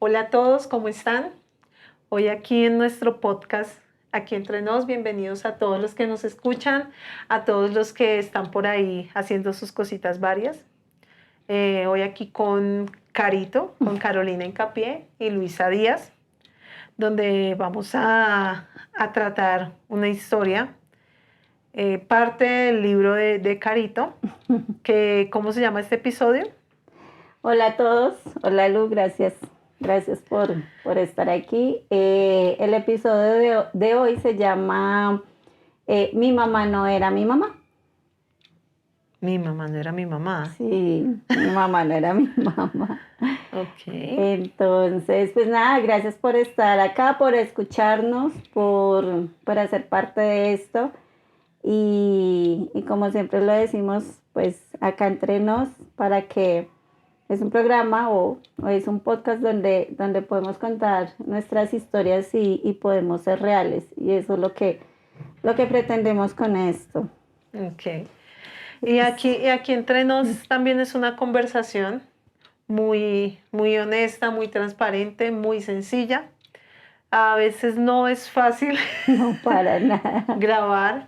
Hola a todos, ¿cómo están? Hoy aquí en nuestro podcast, aquí entre nos, bienvenidos a todos los que nos escuchan, a todos los que están por ahí haciendo sus cositas varias. Hoy aquí con Carito, con Carolina Incapié y Luisa Díaz, donde vamos a tratar una historia, parte del libro de Carito, que, ¿cómo se llama este episodio? Hola a todos, hola Lu, gracias por estar aquí. El episodio de hoy se llama Mi mamá no era mi mamá. Mi mamá no era mi mamá. Sí, mi mamá no era mi mamá. Ok. Entonces, pues nada, gracias por estar acá, por escucharnos, por hacer parte de esto. Y como siempre lo decimos, pues acá entre nos, para que es un programa o es un podcast donde podemos contar nuestras historias y podemos ser reales. Y eso es lo que pretendemos con esto. Ok. Y aquí entre nos también es una conversación muy honesta, muy transparente, muy sencilla. A veces no es fácil No para nada. grabar.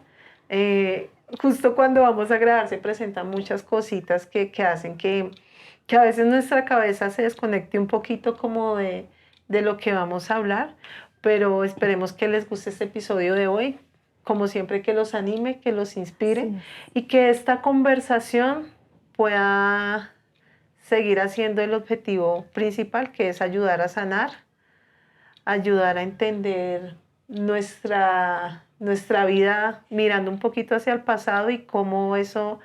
Eh, Justo cuando vamos a grabar se presentan muchas cositas que hacen que a veces nuestra cabeza se desconecte un poquito como de lo que vamos a hablar, pero esperemos que les guste este episodio de hoy, como siempre que los anime, que los inspire Sí. y que esta conversación pueda seguir haciendo el objetivo principal, que es ayudar a sanar, ayudar a entender nuestra vida mirando un poquito hacia el pasado y cómo eso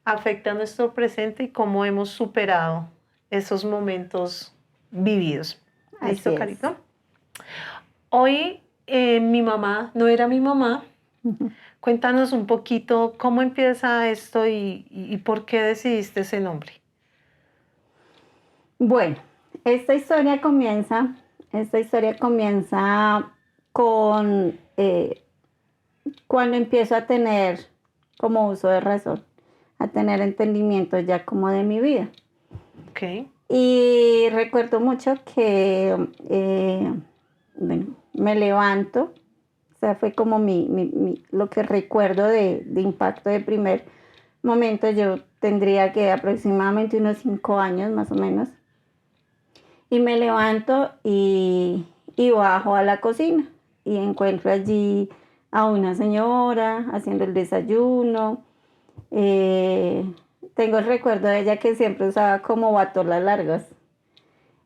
afecta a nuestro presente y cómo hemos superado esos momentos vividos. Así ¿Listo, es. Carito? Hoy mi mamá no era mi mamá. Cuéntanos un poquito cómo empieza esto y por qué decidiste ese nombre. Bueno, esta historia comienza con cuando empiezo a tener como uso de razón, a tener entendimiento ya como de mi vida. Ok, Y recuerdo mucho que bueno, me levanto, o sea, fue como lo que recuerdo de impacto de primer momento. Yo tendría que aproximadamente unos 5 años más o menos. Y me levanto y bajo a la cocina y encuentro allí a una señora haciendo el desayuno. Eh, Tengo el recuerdo de ella que siempre usaba como batolas largas.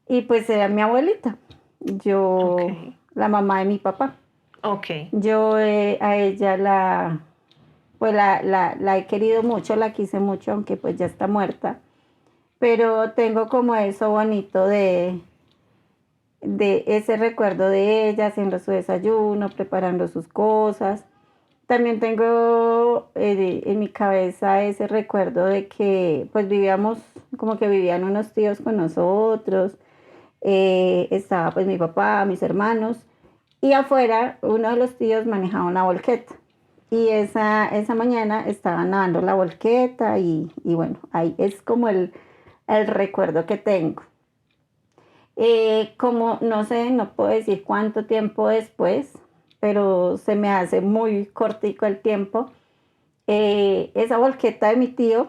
Y pues era mi abuelita, ok, la mamá de mi papá. ok, Yo a ella la he querido mucho, la quise mucho, aunque pues ya está muerta. Pero tengo como eso bonito de ese recuerdo de ella haciendo su desayuno, preparando sus cosas. También tengo en mi cabeza ese recuerdo de que pues vivíamos, como que vivían unos tíos con nosotros, estaba pues mi papá, mis hermanos, y afuera uno de los tíos manejaba una volqueta. Y esa mañana estaban lavando la volqueta y bueno, ahí es como el recuerdo que tengo. Como no sé, no puedo decir cuánto tiempo después, pero se me hace muy cortico el tiempo. Esa volqueta de mi tío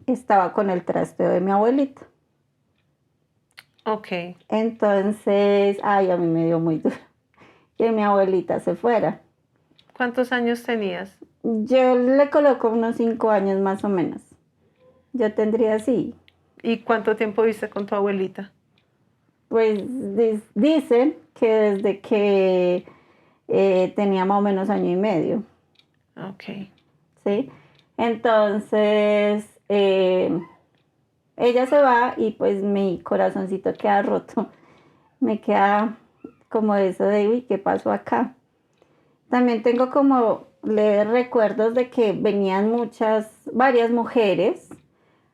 estaba con el trasteo de mi abuelita. ok. Entonces, ay, a mí me dio muy duro que mi abuelita se fuera. ¿Cuántos años tenías? Yo le coloco unos 5 años más o menos. Yo tendría así, ¿Y cuánto tiempo viste con tu abuelita? pues dicen que desde que tenía más o menos año y medio. Ok, ¿Sí? Entonces, ella se va y pues mi corazoncito queda roto. Me queda como eso de, uy, ¿qué pasó acá? También tengo como leves recuerdos de que venían varias mujeres,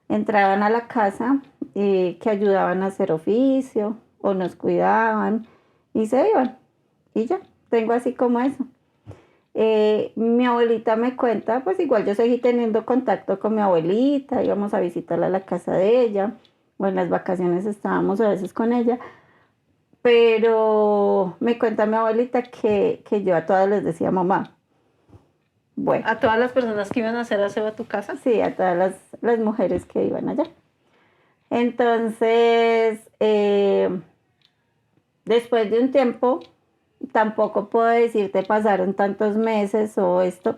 entraban a la casa que ayudaban a hacer oficio o nos cuidaban y se iban. Y ya, tengo así como eso. Mi abuelita me cuenta, pues igual yo seguí teniendo contacto con mi abuelita, íbamos a visitarla a la casa de ella, o en las vacaciones estábamos a veces con ella, Pero me cuenta mi abuelita que yo a todas les decía mamá. Bueno, A todas las personas que iban a hacer aseo a tu casa. sí, a todas las mujeres que iban allá. Entonces, después de un tiempo, tampoco puedo decirte pasaron tantos meses o esto.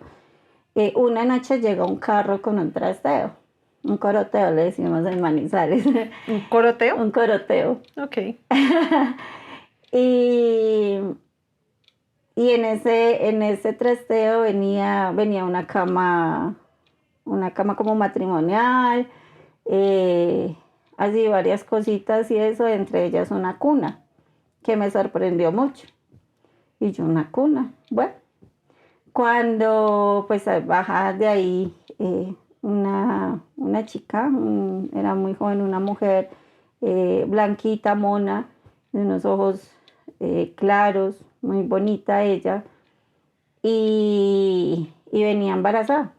Una noche llegó un carro con un trasteo, un coroteo, le decimos en Manizales, ¿Un coroteo? un coroteo. Ok. Y, y en ese trasteo venía una cama como matrimonial, eh, así varias cositas y eso, entre ellas una cuna, que me sorprendió mucho. Y yo, una cuna, bueno. Cuando pues baja de ahí una chica, era muy joven, una mujer blanquita, mona, de unos ojos claros, muy bonita ella, y venía embarazada.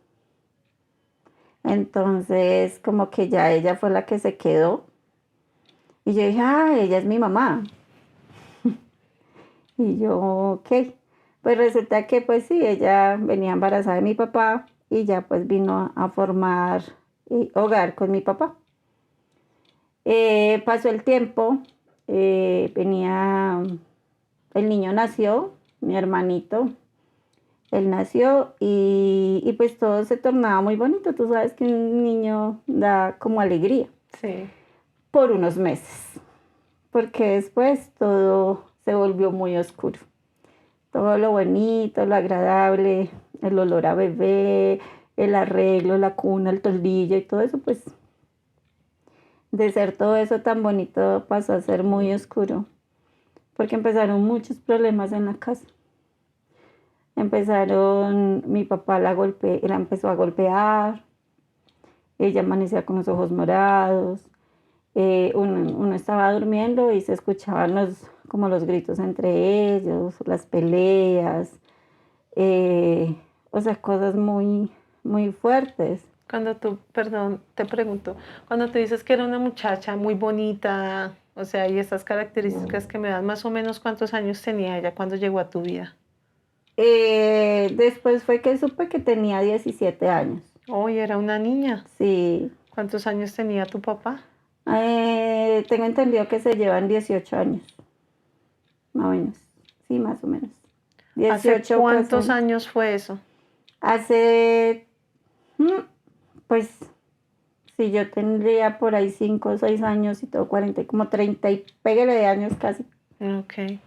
Entonces como que ya ella fue la que se quedó. Y yo dije, ella es mi mamá. Y yo, ok. Pues resulta que pues sí, ella venía embarazada de mi papá y ya pues vino a formar hogar con mi papá. Pasó el tiempo, el niño nació, mi hermanito, él nació y pues todo se tornaba muy bonito. Tú sabes que un niño da como alegría Sí. por unos meses, porque después todo se volvió muy oscuro. Todo lo bonito, lo agradable, el olor a bebé, el arreglo, la cuna, el toldillo y todo eso, pues de ser todo eso tan bonito pasó a ser muy oscuro, porque empezaron muchos problemas en la casa. Mi papá la empezó a golpear, ella amanecía con los ojos morados, uno estaba durmiendo y se escuchaban como los gritos entre ellos, las peleas, o sea, cosas muy, muy fuertes. Perdón, te pregunto, cuando tú dices que era una muchacha muy bonita, o sea, y estas características que me dan, más o menos cuántos años tenía ella cuando llegó a tu vida. Después fue que supe que tenía 17 años. Hoy era una niña. Sí. ¿Cuántos años tenía tu papá? Tengo entendido que se llevan 18 años, más o menos. Sí, más o menos. ¿Hace 18 pues cuántos años fue eso? hace, mm, pues, si yo tendría por ahí 5 o 6 años y todo, 40, como 30 y pégale de años casi. Ok.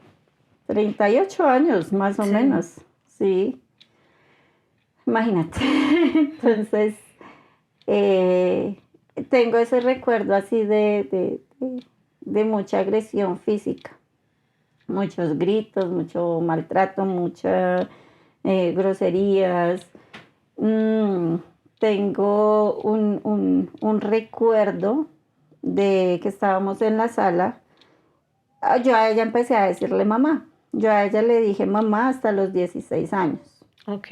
38 años, más o Sí. menos, sí. Imagínate. Entonces, eh, tengo ese recuerdo así de mucha agresión física, muchos gritos, mucho maltrato, muchas groserías. Mm, Tengo un recuerdo de que estábamos en la sala. Yo a ella empecé a decirle mamá. Yo a ella le dije mamá hasta los 16 años. Ok.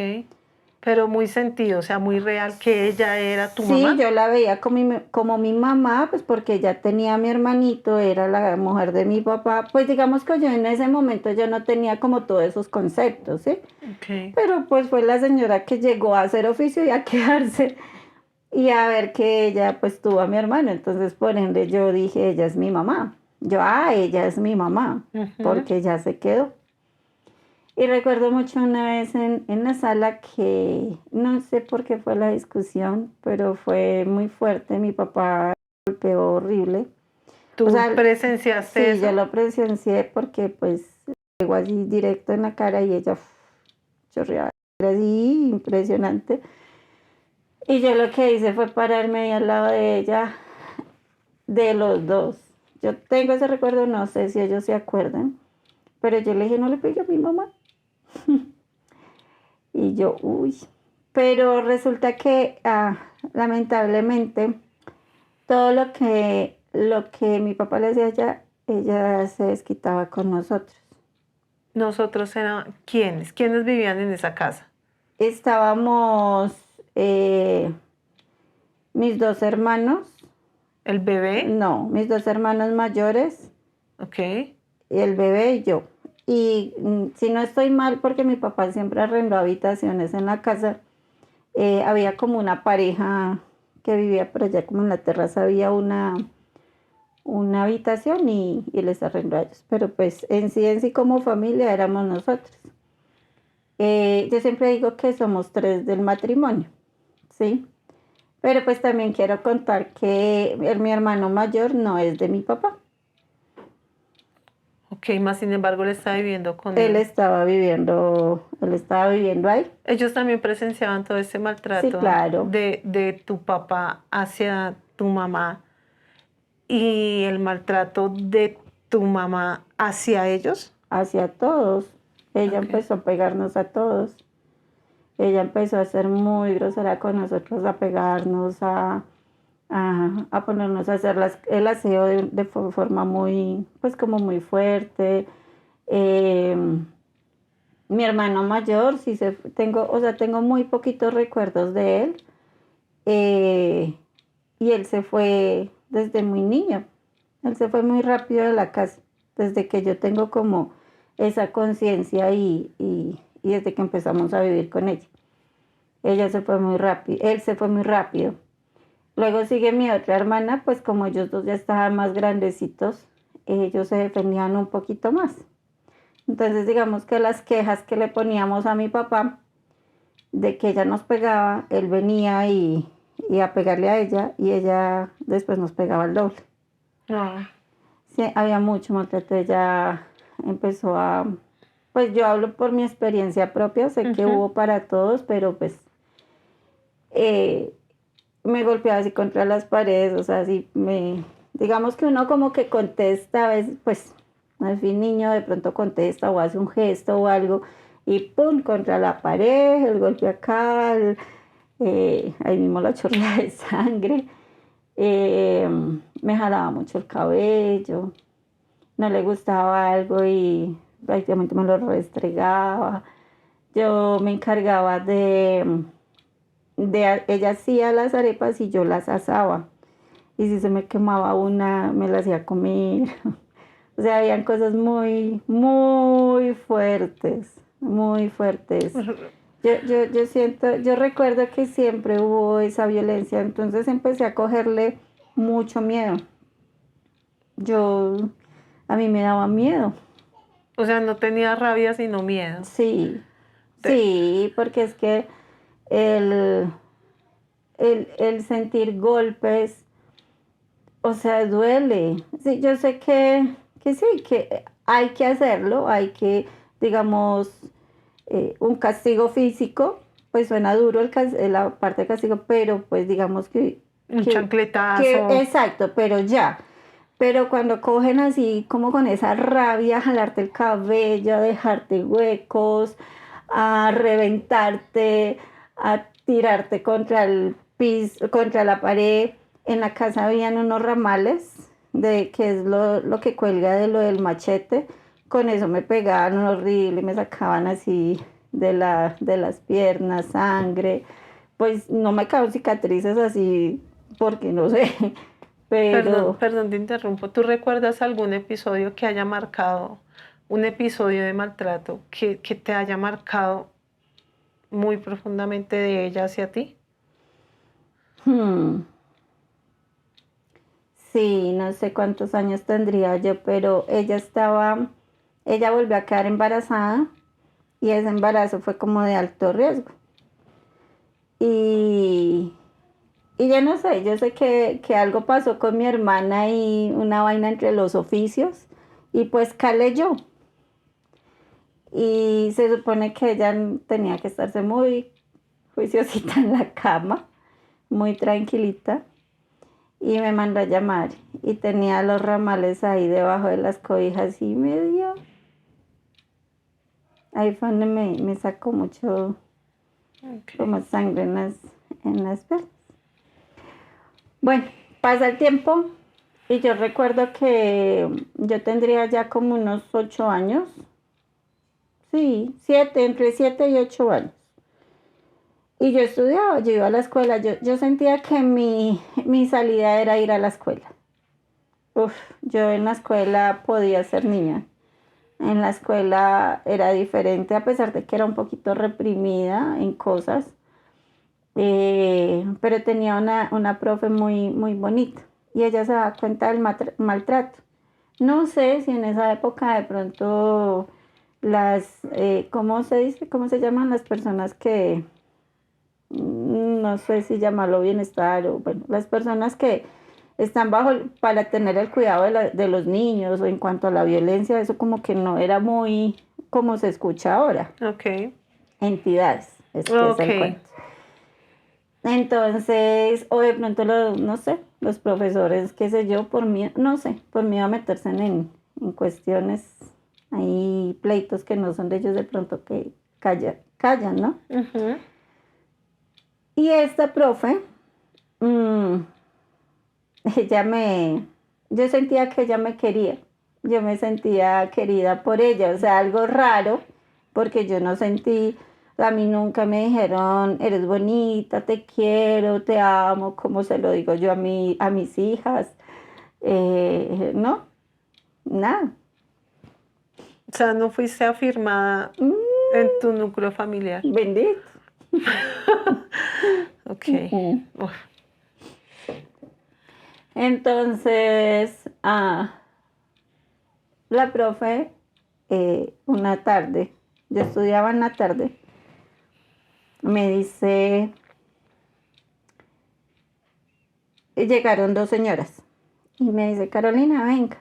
Pero muy sentido, o sea, muy real que ella era tu Sí, mamá. yo la veía como mi mamá, pues porque ella tenía a mi hermanito, era la mujer de mi papá. Pues digamos que yo en ese momento yo no tenía como todos esos conceptos, ¿sí? Ok. Pero pues fue la señora que llegó a hacer oficio y a quedarse y a ver que ella pues tuvo a mi hermano. Entonces por ende yo dije, ella es mi mamá. Ella es mi mamá, Ujú. porque ya se quedó. Y recuerdo mucho una vez en la sala que no sé por qué fue la discusión, pero fue muy fuerte. Mi papá golpeó horrible. O ¿Tú sea, presenciaste sí, yo eso? lo presencié porque pues llegó así directo en la cara y ella chorreaba así, impresionante. Y yo lo que hice fue pararme ahí al lado de ella, de los dos. Yo tengo ese recuerdo, no sé si ellos se acuerdan, pero yo le dije, no le pegue a mi mamá. Y yo, uy. Pero resulta que lamentablemente todo lo que mi papá le hacía a ella se desquitaba con nosotros. Nosotros eran, ¿quiénes? ¿Quiénes vivían en esa casa? Estábamos mis dos hermanos, ¿El bebé? no, mis dos hermanos mayores, Ok. el bebé y yo. Y si no estoy mal, porque mi papá siempre arrendó habitaciones en la casa, había como una pareja que vivía por allá, como en la terraza había una habitación y les arrendó a ellos. Pero pues en sí como familia éramos nosotros. Yo siempre digo que somos tres del matrimonio, ¿sí? Pero pues también quiero contar que mi hermano mayor no es de mi papá. Ok, más sin embargo, él está viviendo con él. Él estaba viviendo ahí. Ellos también presenciaban todo ese Sí, maltrato claro, de tu papá hacia tu mamá y el maltrato de tu mamá hacia ellos. hacia todos. Ella Ok. empezó a pegarnos a todos. Ella empezó a ser muy grosera con nosotros, a pegarnos, a ponernos a hacer el aseo de forma muy, pues como muy fuerte. Eh, Mi hermano mayor, sí tengo, o sea, tengo muy poquitos recuerdos de él. eh, y él se fue desde muy niño. Él se fue muy rápido de la casa, desde que yo tengo como esa conciencia y desde que empezamos a vivir con ella. Ella se fue muy rápido, él se fue muy rápido. Luego sigue mi otra hermana, pues como ellos dos ya estaban más grandecitos, ellos se defendían un poquito más. Entonces digamos que las quejas que le poníamos a mi papá de que ella nos pegaba, él venía y a pegarle a ella y ella después nos pegaba el doble. No. Sí, había mucho maltrato, ella empezó pues yo hablo por mi experiencia propia, sé que Ujú. hubo para todos, pero pues eh, me golpeaba así contra las paredes, o sea, digamos que uno como que contesta a veces, pues, al fin niño de pronto contesta o hace un gesto o algo, y pum, contra la pared, el golpe acá, ahí mismo la chorrea de sangre, eh, me jalaba mucho el cabello, no le gustaba algo y prácticamente me lo restregaba. Yo me encargaba ella hacía las arepas y yo las asaba. Y si se me quemaba una, me la hacía comer. O sea, habían cosas muy, muy fuertes, muy fuertes. Yo recuerdo que siempre hubo esa violencia, entonces empecé a cogerle mucho miedo. Yo, a mí me daba miedo. O sea, no tenía rabia, sino miedo. Sí, Te- sí, porque es que el, el sentir golpes, o sea, duele. Sí, yo sé que sí, que hay que hacerlo, hay que, digamos, un castigo físico, pues suena duro la parte de castigo, pero pues digamos un que, chancletazo. exacto, pero ya. Pero cuando cogen así como con esa rabia, a jalarte el cabello, a dejarte huecos, a reventarte, a tirarte contra el piso, contra la pared. En la casa habían unos ramales, que es lo que cuelga de lo del machete. Con eso me pegaban horrible, me sacaban así de las piernas, sangre. Pues no me quedaron cicatrices así, porque no sé, Perdón, pero perdón, te interrumpo. ¿Tú recuerdas algún episodio que haya marcado, un episodio de maltrato que te haya marcado muy profundamente de ella hacia ti? hmm, sí, no sé cuántos años tendría yo, pero ella volvió a quedar embarazada y ese embarazo fue como de alto riesgo. Y, y yo no sé, yo sé que algo pasó con mi hermana y una vaina entre los oficios y pues calé yo. Y se supone que ella tenía que estarse muy juiciosita en la cama, muy tranquilita. Y me mandó a llamar y tenía los ramales ahí debajo de las cobijas y me dio. Ahí fue donde me sacó mucho Ok. como sangre en las venas. Bueno, pasa el tiempo y yo recuerdo que yo tendría ya como unos 8 años. Sí, entre 7 y 8 años. Y yo estudiaba, yo iba a la escuela, yo sentía que mi salida era ir a la escuela. Uf, yo en la escuela podía ser niña. En la escuela era diferente, a pesar de que era un poquito reprimida en cosas, pero tenía una profe muy bonita y ella se da cuenta del maltrato. No sé si en esa época de pronto ¿cómo se dice? ¿Cómo se llaman las personas que, no sé si llamarlo bienestar o, bueno, las personas que están para tener el cuidado de los niños o en cuanto a la violencia, eso como que no era muy como se escucha ahora, Ok, entidades, es que es ok. el cuento. Entonces, o de pronto no sé, los profesores, qué sé yo, por mí, no sé, por miedo a meterse en cuestiones, hay pleitos que no son de ellos de pronto que callan, ¿no? Ujú. Y esta profe, mm, ella yo sentía que ella me quería, yo me sentía querida por ella, o sea, algo raro, porque yo no sentí, a mí nunca me dijeron, eres bonita, te quiero, te amo, como se lo digo yo a mis hijas, no, nada. O sea, no fuiste afirmada en tu núcleo familiar. Bendito. Ok. Mm. Uf, Entonces, la profe, una tarde, yo estudiaba en la tarde, me dice, llegaron dos señoras y me dice, Carolina, venga.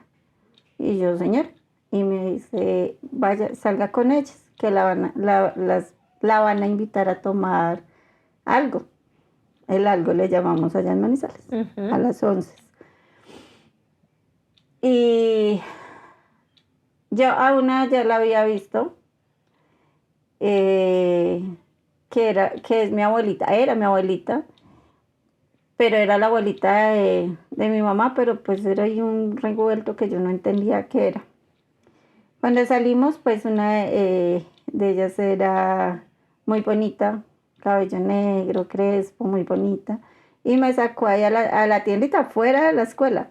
Y yo, señor, y me dice, vaya, salga con ellas, que la van a invitar a tomar algo. El algo le llamamos allá en Manizales, a ujú. las 11. Y yo a una ya la había visto, eh, que es mi abuelita, era mi abuelita, pero era la abuelita de mi mamá, pero pues era ahí un revuelto que yo no entendía qué era. Cuando salimos, pues una de ellas era muy bonita, cabello negro, crespo, muy bonita, y me sacó ahí a la tiendita fuera de la escuela.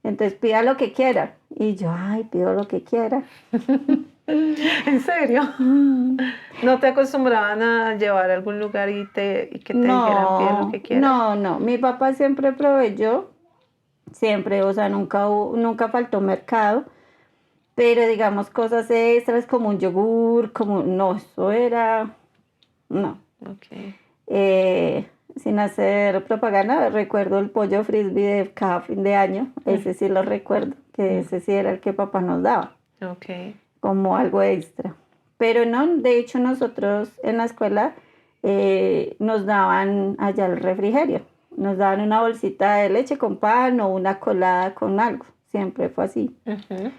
Entonces pida lo que quiera. Y yo, ay, pido lo que quiera. ¿En serio? Mm. ¿No te acostumbraban a llevar a algún lugar y que te dijeran pide lo No, que quieras? no, no. Mi papá siempre proveyó, siempre, o sea, nunca faltó mercado, pero digamos cosas extras como un yogur, como, no, eso era, no. Ok. Sin hacer propaganda, recuerdo el pollo frisbee de cada fin de año, Mm, ese sí lo recuerdo, que mm, ese sí era el que papá nos daba, ok. como algo extra. Pero no, de hecho nosotros en la escuela nos daban allá el refrigerio, nos daban una bolsita de leche con pan o una colada con algo, siempre fue así. Ujú.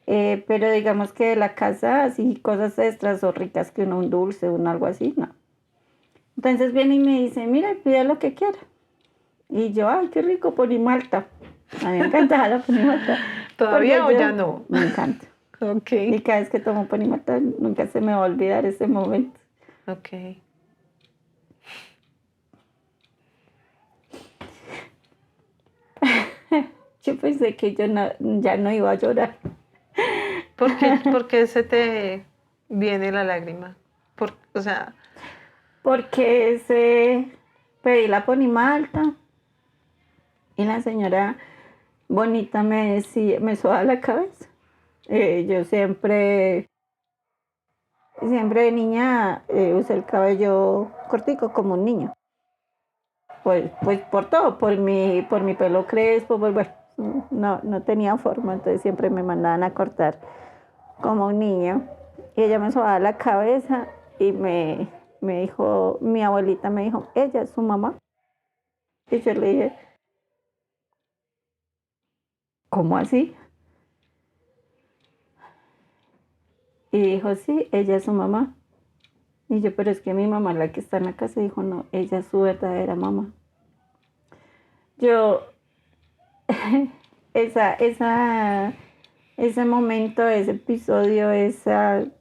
Pero digamos que de la casa, así cosas extras o ricas que uno, un dulce, un algo así, no. Entonces viene y me dice, mira, pide lo que quiera. Y yo, ay, qué rico, ponimalta. A mí me encanta la ponimalta, ¿Todavía porque o ya yo, no? me encanta. Ok, Y cada vez que tomo ponimalta, nunca se me va a olvidar ese momento. ok. Yo pensé que ya no iba a llorar. Por qué se te viene la lágrima? O sea, Porque pedí la ponimalta y la señora bonita me soba la cabeza. Yo siempre de niña usé el cabello cortico como un niño. Pues por todo, por mi pelo crespo, pues bueno, no tenía forma, entonces siempre me mandaban a cortar como un niño. Y ella me sobaba la cabeza y me dijo, mi abuelita me dijo, ella es su mamá. Y yo le dije, ¿cómo así? Y dijo, sí, ella es su mamá. Y yo, pero es que mi mamá, la que está en la casa, dijo, no, ella es su verdadera mamá. Yo, esa, esa, ese momento, ese episodio, ese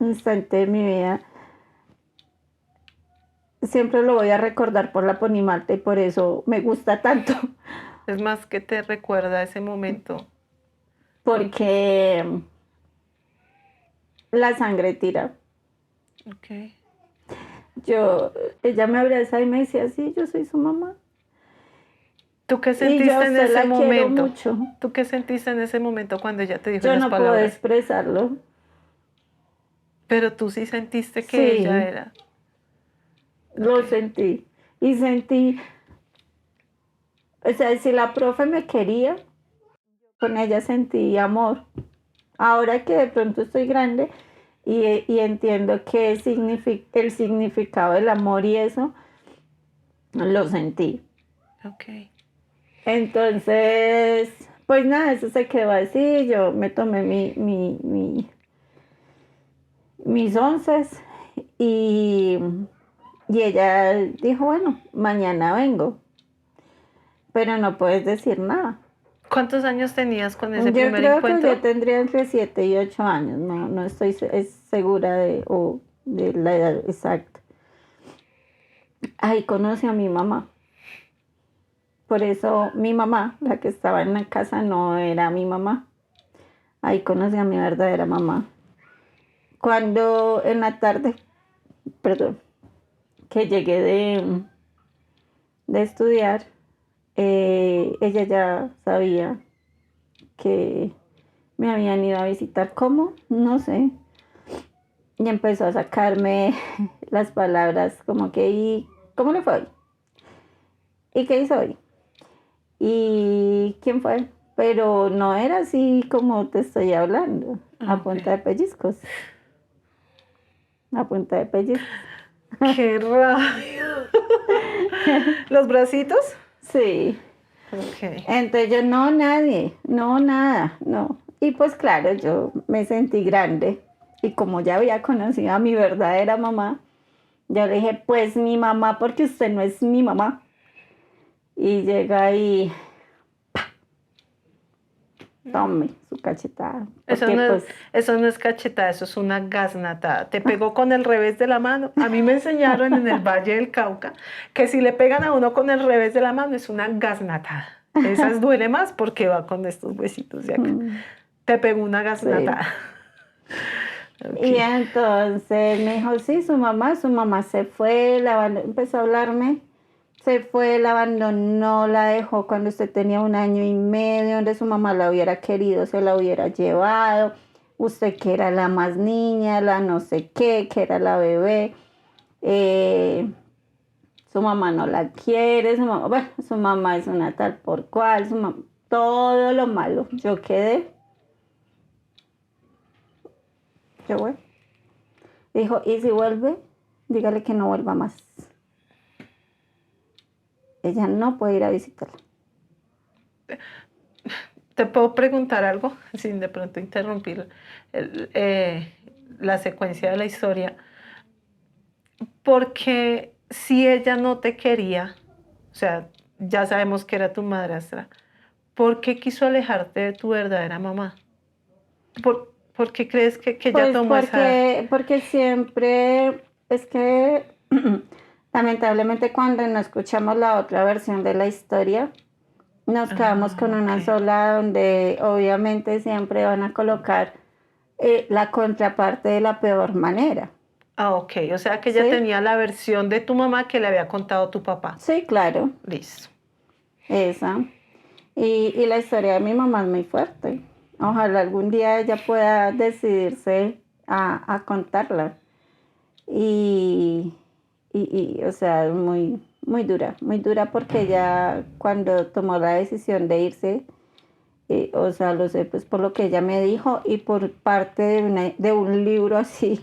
instante de mi vida, siempre lo voy a recordar por la Ponimalta y por eso me gusta tanto, es más que te recuerda ese momento. Con... porque la sangre tira. Ok. Ella me abrazaba y me decía, sí, yo soy su mamá. ¿Tú qué Y yo sentiste a en usted ese la quiero momento? mucho. ¿Tú qué sentiste en ese momento cuando ella te dijo Yo esas no puedo palabras? expresarlo. Pero tú sí sentiste que ella Sí, era. lo Ok. sentí. Y sentí, o sea, si la profe me quería, con ella sentí amor. Ahora que de pronto estoy grande y entiendo qué el significado del amor y eso, lo sentí. Ok. Entonces, pues nada, eso se quedó así. Yo me tomé mis onces y, y ella dijo, bueno, mañana vengo, pero no puedes decir nada. ¿Cuántos años tenías con ese Yo primer creo que yo encuentro? tendría entre 7 y 8 años, no estoy segura de la edad exacta. Ahí conocí a mi mamá. Por eso mi mamá, la que estaba en la casa, no era mi mamá. Ahí conocí a mi verdadera mamá. Cuando en la tarde, perdón, que llegué de estudiar, ella ya sabía que me habían ido a visitar. ¿Cómo? No sé. Y empezó a sacarme las palabras como que, ¿y cómo le fue hoy? ¿Y qué hizo hoy? ¿Y quién fue? Pero no era así como te estoy hablando, a Ok. punta de pellizcos, a punta de pellizcos. ¡Qué rabia! ¿Los bracitos? Sí. Ok. Entonces yo, no, nadie, no, nada, no. Y pues claro, yo me sentí grande. Y como ya había conocido a mi verdadera mamá, yo le dije, pues mi mamá, porque usted no es mi mamá. Y llega y tome su cachetada. Eso Porque no es, pues, eso no es cachetada, eso es una gaznatada. Te pegó con el revés de la mano. A mí me enseñaron en el Valle del Cauca que si le pegan a uno con el revés de la mano es una gaznatada. Esas duele más porque va con estos huesitos de acá. mm, Te pegó una sí. gaznatada. Y Ok. entonces me dijo, sí, su mamá se fue, empezó a hablarme, se fue, la abandonó, la dejó cuando usted tenía 1 año y medio, donde su mamá la hubiera querido, se la hubiera llevado, usted que era la más niña, la no sé qué, que era la bebé, eh, su mamá no la quiere, bueno, su mamá es una tal por cual, todo lo malo. Yo quedé, yo bueno. Dijo, ¿y si vuelve? Dígale que no vuelva más. Ella no puede ir a visitarla. ¿Te puedo preguntar algo sin de pronto interrumpir el- eh, la secuencia de la historia? Porque si ella no te quería, o sea, ya sabemos que era tu madrastra, ¿por qué quiso alejarte de tu verdadera mamá? ¿Por qué crees que ella Pues tomó esa... porque siempre es que lamentablemente cuando no escuchamos la otra versión de la historia, nos quedamos con Ah, ok. una sola donde obviamente siempre van a colocar la contraparte de la peor manera. Ah, ok. O sea que ella ¿Sí? tenía la versión de tu mamá que le había contado tu papá. Sí, claro, Listo. esa. Y la historia de mi mamá es muy fuerte. Ojalá algún día ella pueda decidirse a contarla. Y, o sea, es muy dura porque ella cuando tomó la decisión de irse, o sea, lo sé pues por lo que ella me dijo y por parte de un libro así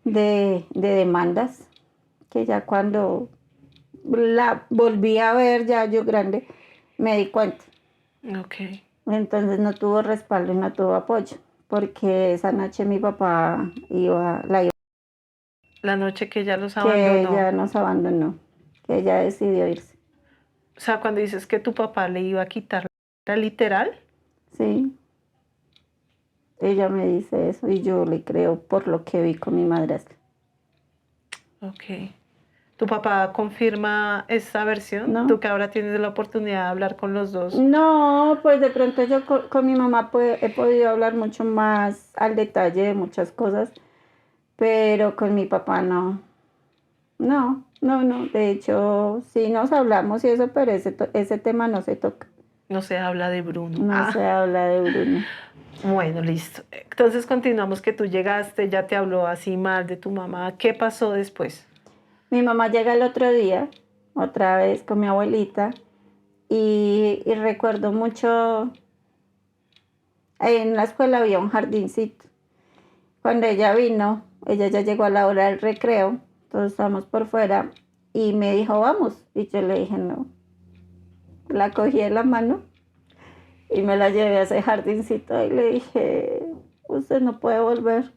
de demandas, que ya cuando la volví a ver ya yo grande, me di cuenta. Ok. Entonces no tuvo respaldo y no tuvo apoyo, porque esa noche mi papá iba, La noche que ella los que abandonó. ella nos abandonó, que ella decidió irse. O sea, cuando dices que tu papá le iba a quitar, ¿era literal? Sí, ella me dice eso y yo le creo por lo que vi con mi madrastra. Ok. ¿Tu papá confirma esa versión? No. Tú que ahora tienes la oportunidad de hablar con los dos. No, pues de pronto yo con mi mamá he podido hablar mucho más al detalle de muchas cosas, pero con mi papá no. No, no, no. De hecho, sí nos hablamos y eso, pero ese tema no se toca. No se habla de Bruno. No se habla de Bruno. Bueno, listo. Entonces continuamos que tú llegaste, ya te habló así mal de tu mamá. ¿Qué pasó después? Mi mamá llega el otro día, otra vez con mi abuelita, y recuerdo mucho, en la escuela había un jardincito. Cuando ella vino, ella ya llegó a la hora del recreo, todos estábamos por fuera, y me dijo, vamos. Y yo le dije, no. La cogí de la mano y me la llevé a ese jardincito y le dije, usted no puede volver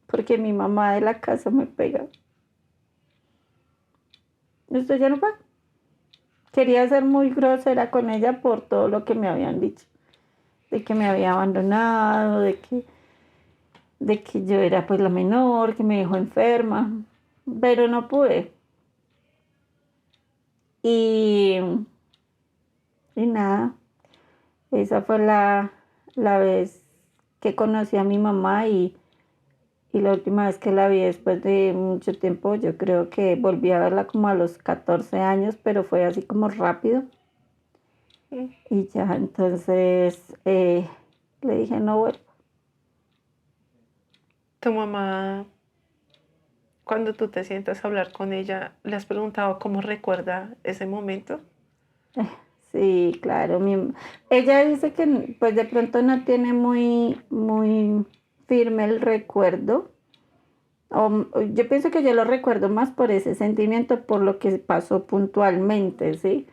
porque mi mamá de la casa me pega. Usted ya no va. Quería ser muy grosera con ella por todo lo que me habían dicho, de que me había abandonado, de que yo era pues la menor, que me dejó enferma, pero no pude. Y, y nada, esa fue la vez que conocí a mi mamá y la última vez que la vi después de mucho tiempo, yo creo que volví a verla como a los 14 años, pero fue así como rápido. Y ya, entonces le dije, no vuelvo. Tu mamá, cuando tú te sientas a hablar con ella, ¿le has preguntado cómo recuerda ese momento? Sí, claro. Ella dice que pues de pronto no tiene muy, muy firme el recuerdo. Yo pienso que yo lo recuerdo más por ese sentimiento, por lo que pasó puntualmente, ¿sí?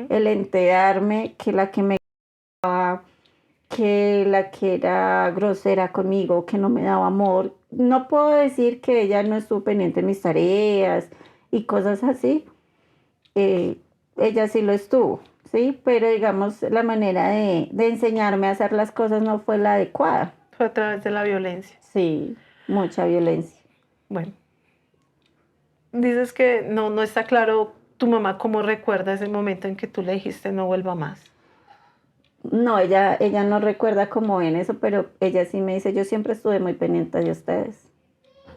El enterarme que la que me daba, que la que era grosera conmigo, que no me daba amor. No puedo decir que ella no estuvo pendiente de mis tareas y cosas así. eh, Ella sí lo estuvo, ¿sí? Pero digamos, la manera de enseñarme a hacer las cosas no fue la adecuada. Fue a través de la violencia. Sí, mucha violencia. Bueno, dices que no está claro tu mamá cómo recuerda ese momento en que tú le dijiste no vuelva más. No, ella no recuerda cómo ven eso, pero ella sí me dice, yo siempre estuve muy pendiente de ustedes.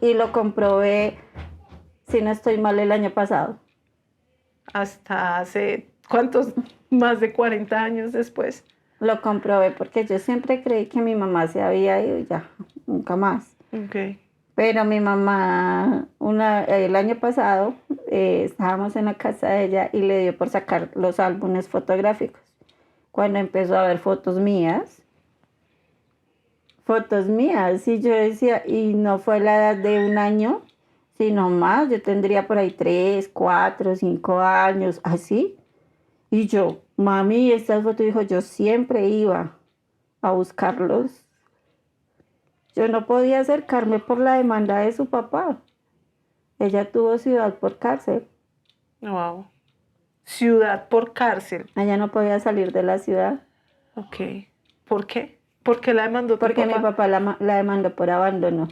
Y lo comprobé, si no estoy mal, el año pasado. Hasta hace, ¿cuántos? Más de 40 años después. Lo comprobé porque yo siempre creí que mi mamá se había ido y ya, nunca más. Ok. Pero mi mamá, el año pasado, estábamos en la casa de ella y le dio por sacar los álbumes fotográficos. Cuando empezó a ver fotos mías, y yo decía, y no fue la edad de un año, sino más, yo tendría por ahí 3, 4, 5 años, así. Y yo, mami, estas fotos, dijo, yo siempre iba a buscarlos. Yo no podía acercarme por la demanda de su papá. Ella tuvo ciudad por cárcel. Wow. Ciudad por cárcel. Ella no podía salir de la ciudad Ok. ¿Por qué? ¿Por qué la demandó tu porque mi papá? papá la demandó por abandono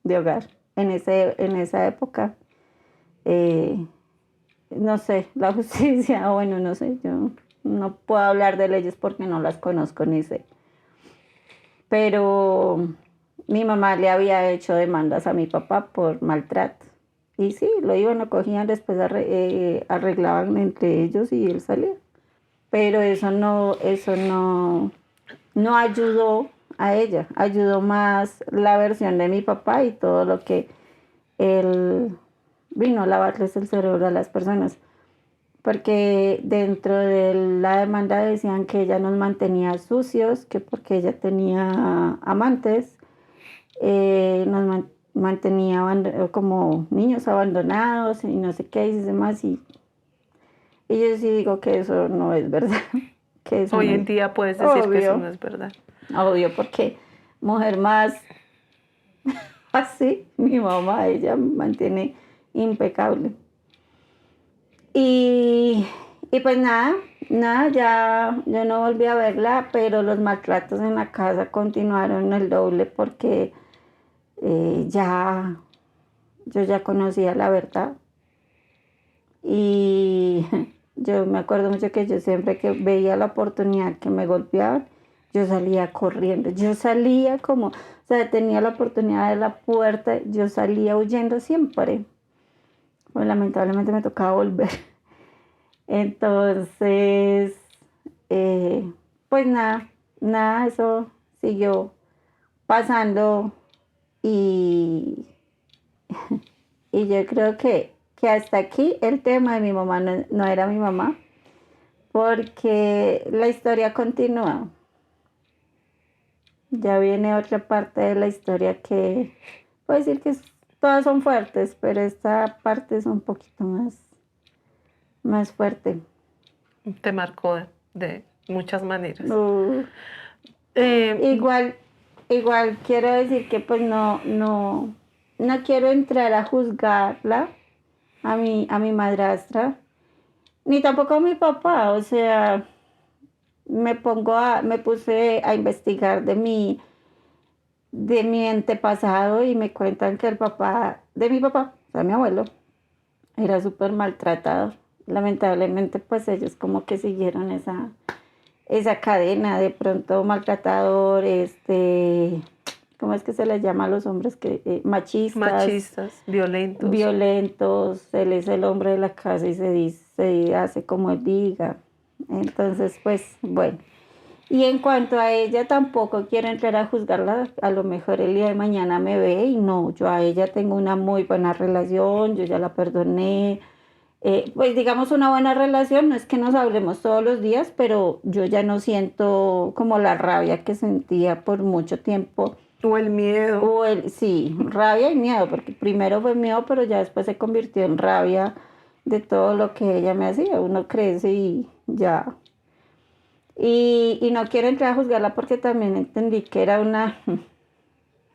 de hogar. En esa época, eh, no sé, la justicia, bueno, no sé, yo no puedo hablar de leyes porque no las conozco ni sé. Pero mi mamá le había hecho demandas a mi papá por maltrato. Y sí, lo iban, lo cogían, después arreglaban entre ellos y él salía. Pero eso no ayudó a ella, ayudó más la versión de mi papá y todo lo que él vino a lavarles el cerebro a las personas. Porque dentro de la demanda decían que ella nos mantenía sucios, que porque ella tenía amantes, nos mantenía como niños abandonados y no sé qué y demás. Y yo sí digo que eso no es verdad, que eso Hoy no en es día puedes decir que eso no obvio, es verdad. obvio, porque mujer más así, mi mamá, ella me mantiene impecable. Y, y pues nada, ya yo no volví a verla, pero los maltratos en la casa continuaron el doble porque ya yo ya conocía la verdad. Y yo me acuerdo mucho que yo siempre que veía la oportunidad que me golpeaban, yo salía corriendo. Yo salía como, o sea, tenía la oportunidad de la puerta, yo salía huyendo siempre. Pues lamentablemente me tocaba volver. Entonces, pues nada, eso siguió pasando y, y yo creo que hasta aquí el tema de mi mamá no era mi mamá, porque la historia continúa. Ya viene otra parte de la historia que puedo decir que todas son fuertes, pero esta parte es un poquito más fuerte. Te marcó de muchas maneras. Uh, Eh, igual, igual quiero decir que pues no quiero entrar a juzgarla a mi madrastra, ni tampoco a mi papá, o sea, me puse a investigar de mi antepasado y me cuentan que el papá de mi papá, o sea, mi abuelo, era súper maltratado. Lamentablemente, pues ellos como que siguieron esa cadena, de pronto maltratador, ¿cómo es que se les llama a los hombres que machistas, violentos. violentos? Él es el hombre de la casa y se hace como él diga. Entonces, pues, bueno. Y en cuanto a ella, tampoco quiero entrar a juzgarla. A lo mejor el día de mañana me ve y no, yo a ella tengo una muy buena relación, yo ya la perdoné. Pues digamos una buena relación, no es que nos hablemos todos los días, pero yo ya no siento como la rabia que sentía por mucho tiempo. O el miedo. Sí, rabia y miedo, porque primero fue miedo, pero ya después se convirtió en rabia de todo lo que ella me hacía. Uno crece y ya. Y no quiero entrar a juzgarla porque también entendí que era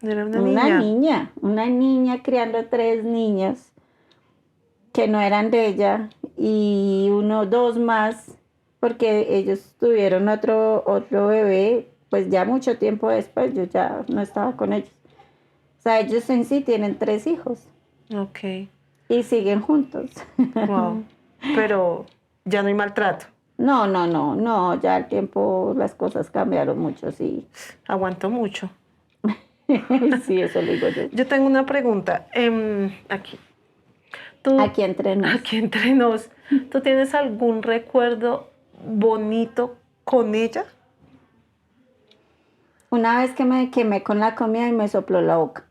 Era una niña. una niña criando 3 niños que no eran de ella y dos más, porque ellos tuvieron otro bebé, pues ya mucho tiempo después, yo ya no estaba con ellos. O sea, ellos en sí tienen 3 hijos Ok. y siguen juntos. Wow. Pero ya no hay maltrato. No, ya al tiempo las cosas cambiaron mucho, sí. Aguanto mucho. Sí, eso lo digo yo. Yo tengo una pregunta. Aquí. ¿Tú, Aquí entre nos. aquí entre nos, ¿tú tienes algún recuerdo bonito con ella? Una vez que me quemé con la comida y me sopló la boca.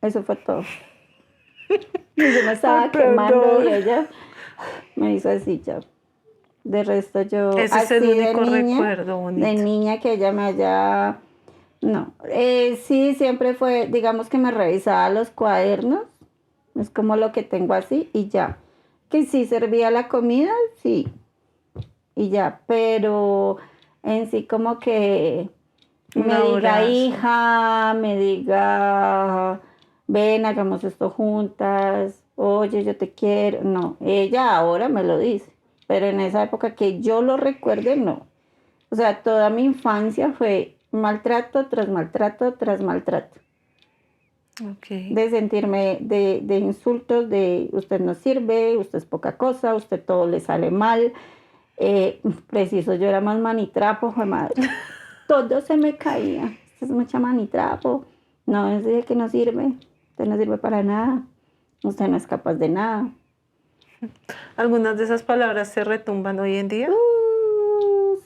Eso fue todo. Y yo me estaba Ay, quemando perdón. y ella me hizo así ya. De resto yo, Ese es así el único recuerdo de bonito. niña que ella me haya... No, sí, siempre fue, digamos que me revisaba los cuadernos, es como lo que tengo así y ya. Que sí servía la comida, sí, y ya, pero en sí como que Un me diga abrazo. hija, me diga ven, hagamos esto juntas, oye, yo te quiero. No, ella ahora me lo dice, pero en esa época que yo lo recuerde, no. O sea, toda mi infancia fue maltrato tras maltrato tras maltrato. Ok. De sentirme de insultos, de usted no sirve, usted es poca cosa, usted todo le sale mal. Preciso, yo era más manitrapo, fue madre. Todo se me caía. Usted es mucha manitrapo. No, es de que no sirve. Usted no sirve para nada. Usted no es capaz de nada. ¿Algunas de esas palabras se retumban hoy en día?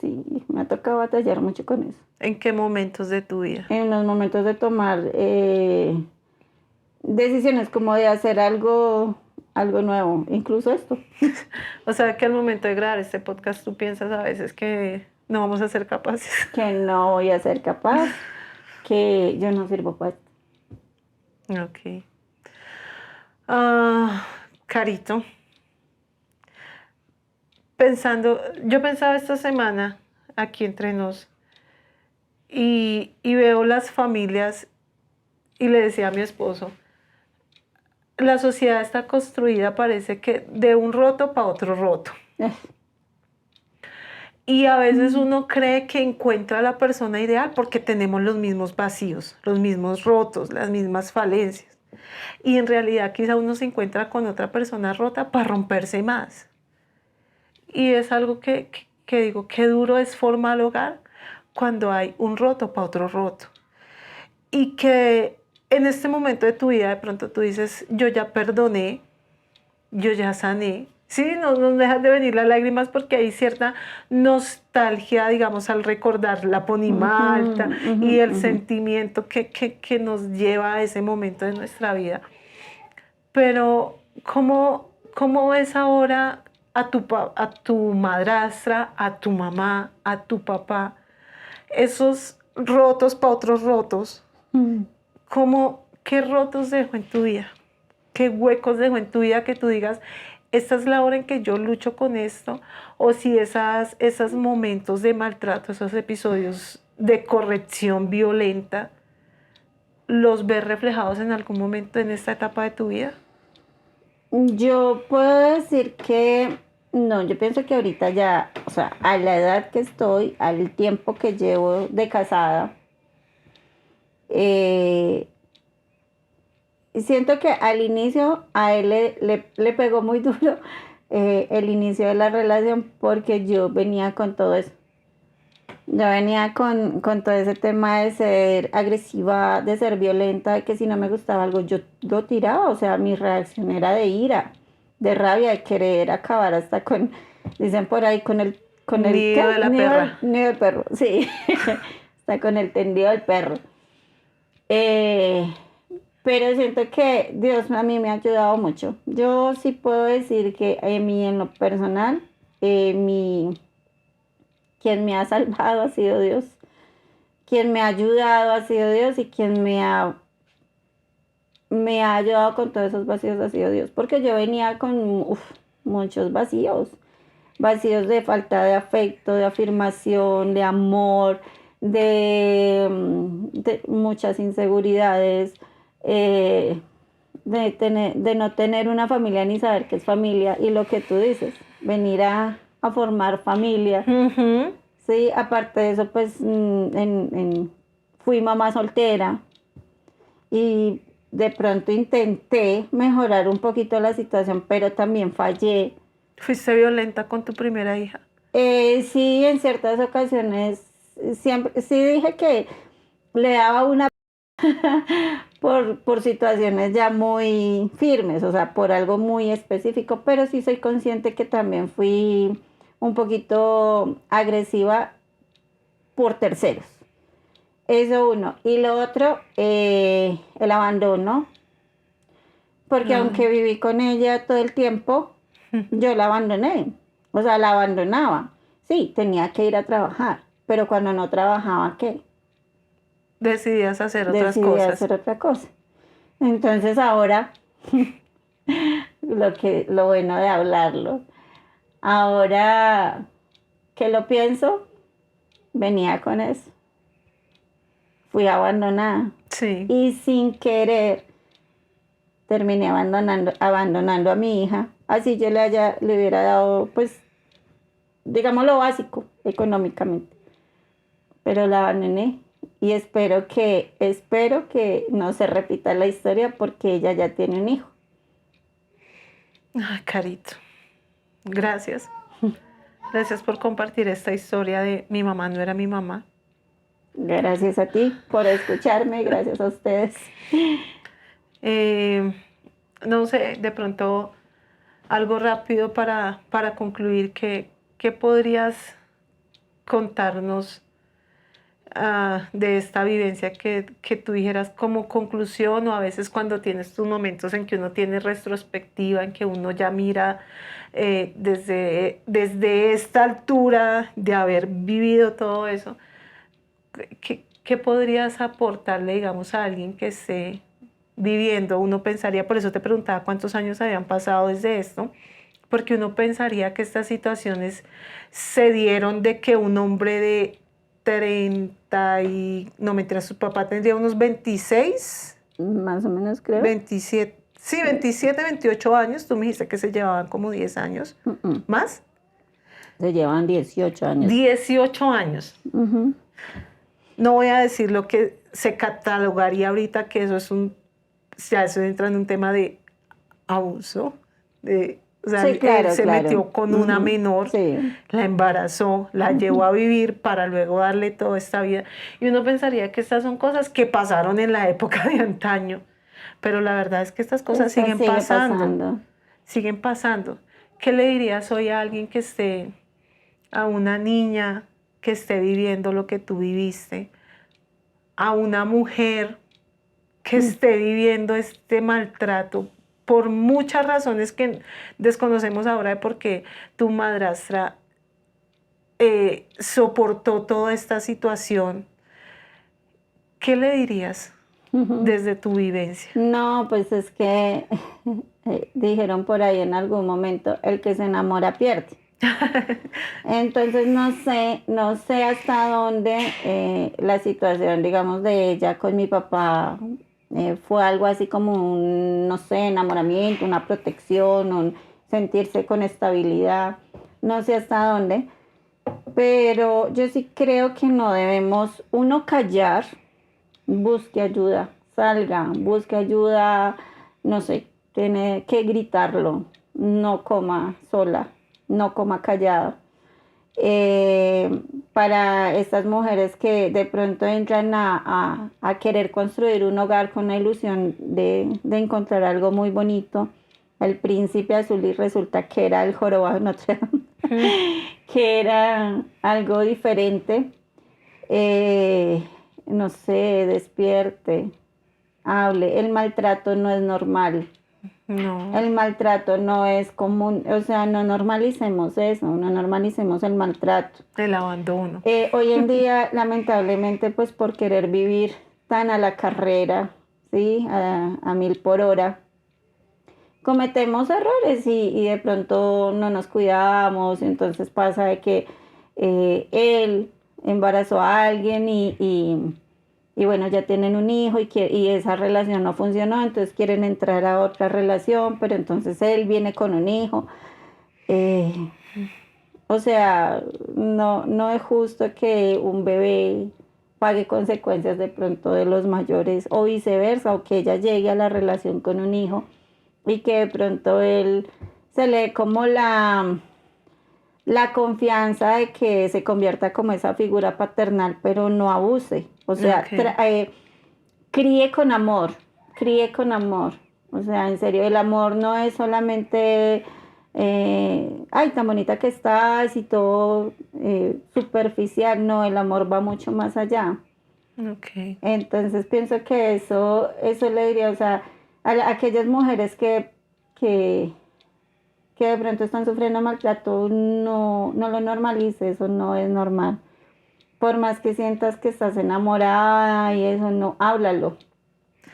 Sí, me ha tocado batallar mucho con eso. ¿En qué momentos de tu vida? En los momentos de tomar decisiones como de hacer algo nuevo, incluso esto, O sea, que al momento de grabar este podcast tú piensas a veces que no vamos a ser capaces. que no voy a ser capaz, que yo no sirvo para esto. Ok. Ah, Carito, yo pensaba esta semana aquí entre nos y veo las familias y le decía a mi esposo, la sociedad está construida parece que de un roto para otro roto. Y a veces uno cree que encuentra a la persona ideal porque tenemos los mismos vacíos, los mismos rotos, las mismas falencias. Y en realidad quizá uno se encuentra con otra persona rota para romperse más. Y es algo que digo, qué duro es formar hogar cuando hay un roto para otro roto. Y que en este momento de tu vida de pronto tú dices, yo ya perdoné, yo ya sané. Sí, no nos dejan de venir las lágrimas porque hay cierta nostalgia, digamos, al recordar la Ponima Alta y el sentimiento que nos lleva a ese momento de nuestra vida. Pero, ¿cómo ves ahora a tu madrastra, a tu mamá, a tu papá? Esos rotos para otros rotos. ¿Qué rotos dejó en tu vida? ¿Qué huecos dejó en tu vida que tú digas, esta es la hora en que yo lucho con esto? O si esos momentos de maltrato, esos episodios de corrección violenta, ¿los ves reflejados en algún momento en esta etapa de tu vida? Yo puedo decir que no, yo pienso que ahorita ya, o sea, a la edad que estoy, al tiempo que llevo de casada, eh, siento que al inicio a él le pegó muy duro el inicio de la relación porque yo venía con todo eso. Yo venía con todo ese tema de ser agresiva, de ser violenta, de que si no me gustaba algo yo lo tiraba, o sea, mi reacción era de ira, de rabia, de querer acabar hasta con, dicen por ahí, con el, ¿qué? Nido de la perra. Nido del perro, sí, hasta con el tendido del perro. Eh, pero siento que Dios a mí me ha ayudado mucho. Yo sí puedo decir que en lo personal, quien me ha salvado ha sido Dios. Quien me ha ayudado ha sido Dios y quien me ha ayudado con todos esos vacíos ha sido Dios. Porque yo venía con muchos vacíos. Vacíos de falta de afecto, de afirmación, de amor, de muchas inseguridades, de no tener una familia ni saber qué es familia. Y lo que tú dices, venir a formar familia. Sí, aparte de eso, pues fui mamá soltera y de pronto intenté mejorar un poquito la situación, pero también fallé. ¿Fuiste violenta con tu primera hija? Sí, en ciertas ocasiones, siempre, sí dije que le daba una por situaciones ya muy firmes, o sea, por algo muy específico, pero sí soy consciente que también fui un poquito agresiva por terceros. Eso uno. Y lo otro, el abandono, porque aunque viví con ella todo el tiempo, yo la abandoné, o sea, la abandonaba. Sí, tenía que ir a trabajar, pero cuando no trabajaba, ¿qué? Decidías hacer otras Decidí cosas. hacer otra cosa. Entonces ahora, lo bueno de hablarlo, ahora que lo pienso, venía con eso. Fui abandonada. Sí. Y sin querer terminé abandonando a mi hija. Así yo le hubiera dado, pues, digamos lo básico económicamente. Pero la abandoné y espero que no se repita la historia porque ella ya tiene un hijo. Ay, Carito, gracias. Gracias por compartir esta historia de mi mamá no era mi mamá. Gracias a ti por escucharme, gracias a ustedes. No sé, de pronto algo rápido para concluir, ¿qué podrías contarnos de esta vivencia que tú dijeras como conclusión, o a veces cuando tienes tus momentos en que uno tiene retrospectiva, en que uno ya mira desde esta altura de haber vivido todo eso? ¿Qué podrías aportarle, digamos, a alguien que esté viviendo? Uno pensaría, por eso te preguntaba cuántos años habían pasado desde esto, porque uno pensaría que estas situaciones se dieron de que un hombre de 30 y, no mentiras, su papá tendría unos 26, Más o menos creo. 27, sí, 27, 28 años, tú me dijiste que se llevaban como 10 años, ¿más? Se llevan 18 años. 18 años. No voy a decir lo que se catalogaría ahorita, que eso es ya eso entra en un tema de abuso, de O sea, Sí, claro, él se claro. metió con una Ujú, menor, sí. la embarazó, la llevó a vivir para luego darle toda esta vida. Y uno pensaría que estas son cosas que pasaron en la época de antaño, pero la verdad es que estas cosas Esta siguen sigue pasando, pasando. siguen pasando. ¿Qué le dirías hoy a alguien que esté, a una niña que esté viviendo lo que tú viviste, a una mujer que Mm. esté viviendo este maltrato por muchas razones que desconocemos ahora de por qué tu madrastra soportó toda esta situación? ¿Qué le dirías desde tu vivencia? No, pues es que dijeron por ahí en algún momento, el que se enamora pierde. Entonces no sé hasta dónde la situación, digamos, de ella con mi papá fue algo así como un, no sé, enamoramiento, una protección, un sentirse con estabilidad, no sé hasta dónde, pero yo sí creo que no debemos uno callar, busque ayuda, salga, busque ayuda, no sé, tiene que gritarlo, no coma sola, no coma callado. Para estas mujeres que de pronto entran a querer construir un hogar con la ilusión de encontrar algo muy bonito, el príncipe azul y resulta que era el jorobado de Notre Dame, que era algo diferente. Eh, no sé, despierte, hable. El maltrato no es normal. No, El maltrato no es común, o sea, no normalicemos eso, no normalicemos el maltrato. el abandono. Hoy en día, lamentablemente, pues por querer vivir tan a la carrera, ¿sí? A 1000 por hora, cometemos errores y de pronto no nos cuidamos, entonces pasa de que él embarazó a alguien y bueno, ya tienen un hijo y esa relación no funcionó, entonces quieren entrar a otra relación, pero entonces él viene con un hijo. Eh, o sea, no es justo que un bebé pague consecuencias de pronto de los mayores o viceversa, o que ella llegue a la relación con un hijo y que de pronto él se le dé como la confianza de que se convierta como esa figura paternal, pero no abuse. O sea, Ok. críe con amor, críe con amor. O sea, en serio, el amor no es solamente, ay, tan bonita que estás y todo superficial. No, el amor va mucho más allá. Ok. Entonces pienso que eso le diría, o sea, a aquellas mujeres que, que de pronto están sufriendo maltrato, no lo normalices, eso no es normal. Por más que sientas que estás enamorada y eso, no, háblalo.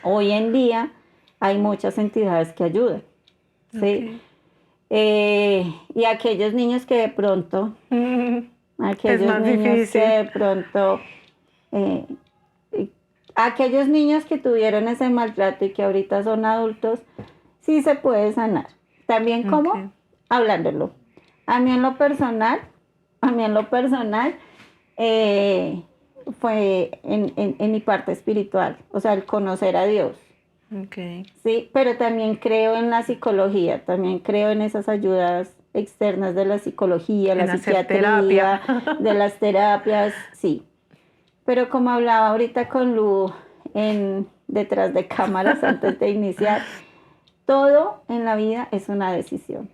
Hoy en día hay muchas entidades que ayudan, ¿sí? Ok. Y aquellos niños que de pronto, Es aquellos más niños que difícil. de pronto, eh, y aquellos niños que tuvieron ese maltrato y que ahorita son adultos, sí se puede sanar. También como Ok. hablándolo. A mí en lo personal, a mí en lo personal, eh, fue en mi parte espiritual, o sea, el conocer a Dios, Ok. ¿sí? Pero también creo en la psicología, también creo en esas ayudas externas de la psicología, la En hacer terapia. psiquiatría, de las terapias, sí. Pero como hablaba ahorita con Lu detrás de cámaras antes de iniciar, todo en la vida es una decisión.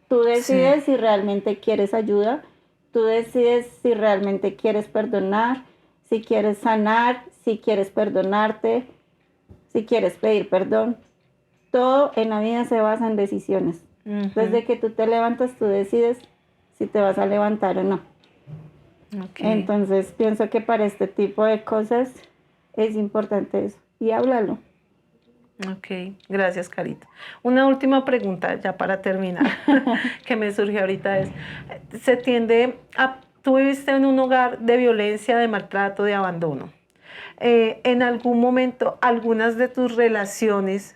Tú Sí. decides si realmente quieres ayuda, tú decides si realmente quieres perdonar, si quieres sanar, si quieres perdonarte, si quieres pedir perdón. Todo en la vida se basa en decisiones. Ujú. Desde que tú te levantas, tú decides si te vas a levantar o no. Ok. Entonces pienso que para este tipo de cosas es importante eso. Y háblalo. Ok, gracias, Carita. Una última pregunta ya para terminar, que me surge ahorita es, se tiende a, tú viviste en un hogar de violencia, de maltrato, de abandono. ¿En algún momento, algunas de tus relaciones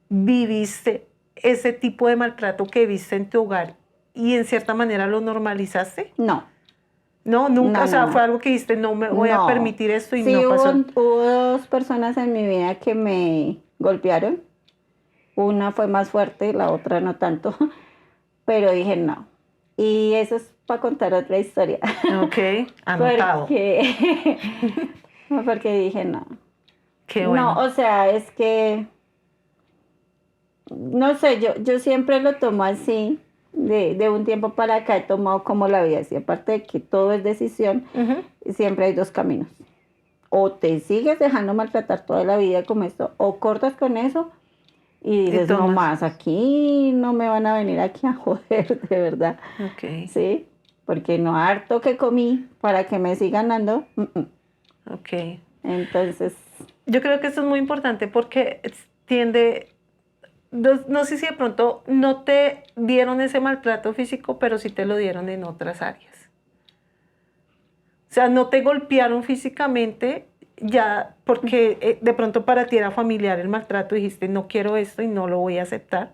viviste ese tipo de maltrato que viste en tu hogar y en cierta manera lo normalizaste? No, No, nunca, no, o no, sea, fue no. algo que dijiste, no me voy a No. permitir esto y Sí no hubo, pasó. hubo dos personas en mi vida que me golpearon. Una fue más fuerte, la otra no tanto, pero dije no. Y eso es para contar otra historia. Ok, anotado. Porque dije no. Qué bueno. No, o sea, es que, no sé, yo siempre lo tomo así. De un tiempo para acá he tomado como la vida así, aparte de que todo es decisión, siempre hay dos caminos. O te sigues dejando maltratar toda la vida como esto, o cortas con eso y dices, no más, aquí no me van a venir aquí a joder, de verdad. Ok. Sí, porque no harto que comí para que me sigan dando. Ok. Entonces, yo creo que esto es muy importante porque tiende, no sé si de pronto no te dieron ese maltrato físico, pero sí te lo dieron en otras áreas. O sea, no te golpearon físicamente ya porque de pronto para ti era familiar el maltrato, dijiste no quiero esto y no lo voy a aceptar,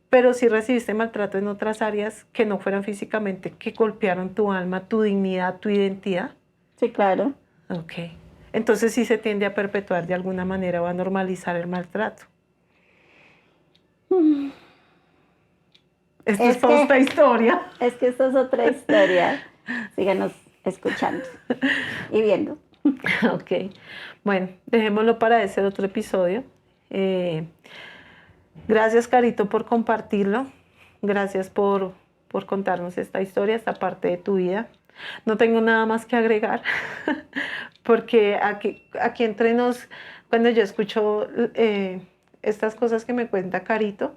pero sí recibiste maltrato en otras áreas que no fueran físicamente, que golpearon tu alma, tu dignidad, tu identidad. sí, claro. Ok. Entonces sí se tiende a perpetuar de alguna manera o a normalizar el maltrato. Esto es para esta historia. Es que esto es otra historia. Síganos escuchando y viendo. Ok. Bueno, dejémoslo para ese otro episodio. Gracias, Carito, por compartirlo. Gracias por contarnos esta historia, esta parte de tu vida. No tengo nada más que agregar, porque aquí entre nos, cuando yo escucho estas cosas que me cuenta Carito,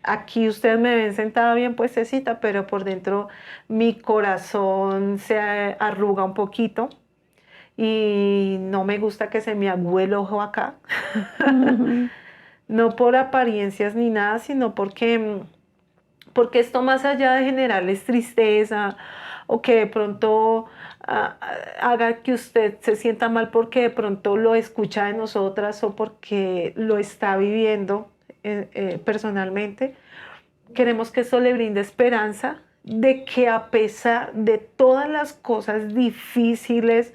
aquí ustedes me ven sentada bien puestecita, pero por dentro mi corazón se arruga un poquito y no me gusta que se me agüe el ojo acá. No por apariencias ni nada, sino porque esto más allá de generarles tristeza o que de pronto haga que usted se sienta mal porque de pronto lo escucha de nosotras o porque lo está viviendo personalmente, queremos que eso le brinde esperanza de que a pesar de todas las cosas difíciles,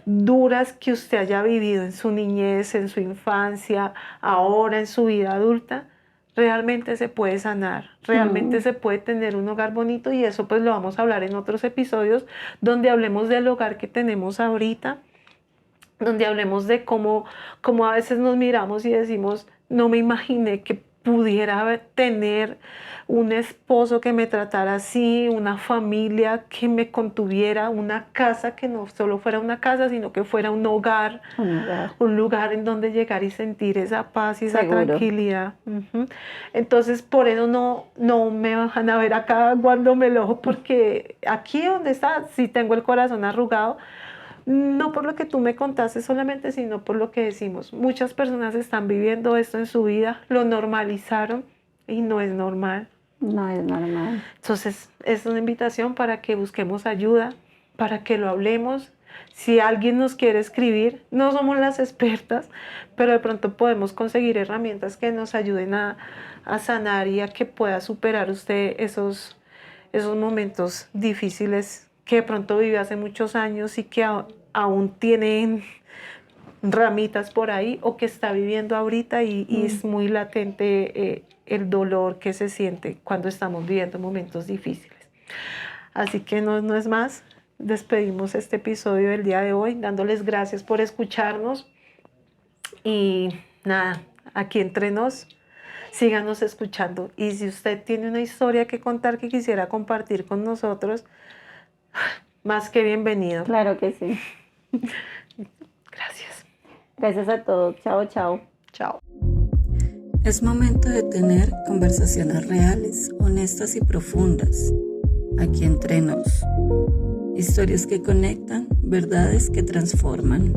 duras que usted haya vivido en su niñez, en su infancia, ahora en su vida adulta, realmente se puede sanar, realmente se puede tener un hogar bonito y eso pues lo vamos a hablar en otros episodios donde hablemos del hogar que tenemos ahorita, donde hablemos de cómo a veces nos miramos y decimos, no me imaginé que pudiera tener un esposo que me tratara así, una familia que me contuviera, una casa que no solo fuera una casa, sino que fuera un hogar, un lugar en donde llegar y sentir esa paz y esa tranquilidad. Entonces, por eso no me van a ver acá aguándome el ojo, porque aquí donde está, sí tengo el corazón arrugado, no por lo que tú me contaste solamente, sino por lo que decimos. Muchas personas están viviendo esto en su vida, lo normalizaron y no es normal. No es normal. Entonces, es una invitación para que busquemos ayuda, para que lo hablemos. Si alguien nos quiere escribir, no somos las expertas, pero de pronto podemos conseguir herramientas que nos ayuden a sanar y a que pueda superar usted esos momentos difíciles que de pronto vivió hace muchos años y que aún tienen ramitas por ahí o que está viviendo ahorita y es muy latente el dolor que se siente cuando estamos viviendo momentos difíciles. Así que no es más, despedimos este episodio del día de hoy dándoles gracias por escucharnos y nada, aquí entre nos, síganos escuchando y si usted tiene una historia que contar que quisiera compartir con nosotros, más que bienvenido. Claro que sí. Gracias. Gracias a todos. Chao, chao. Chao. Es momento de tener conversaciones reales, honestas y profundas. Aquí entre nos. Historias que conectan, verdades que transforman.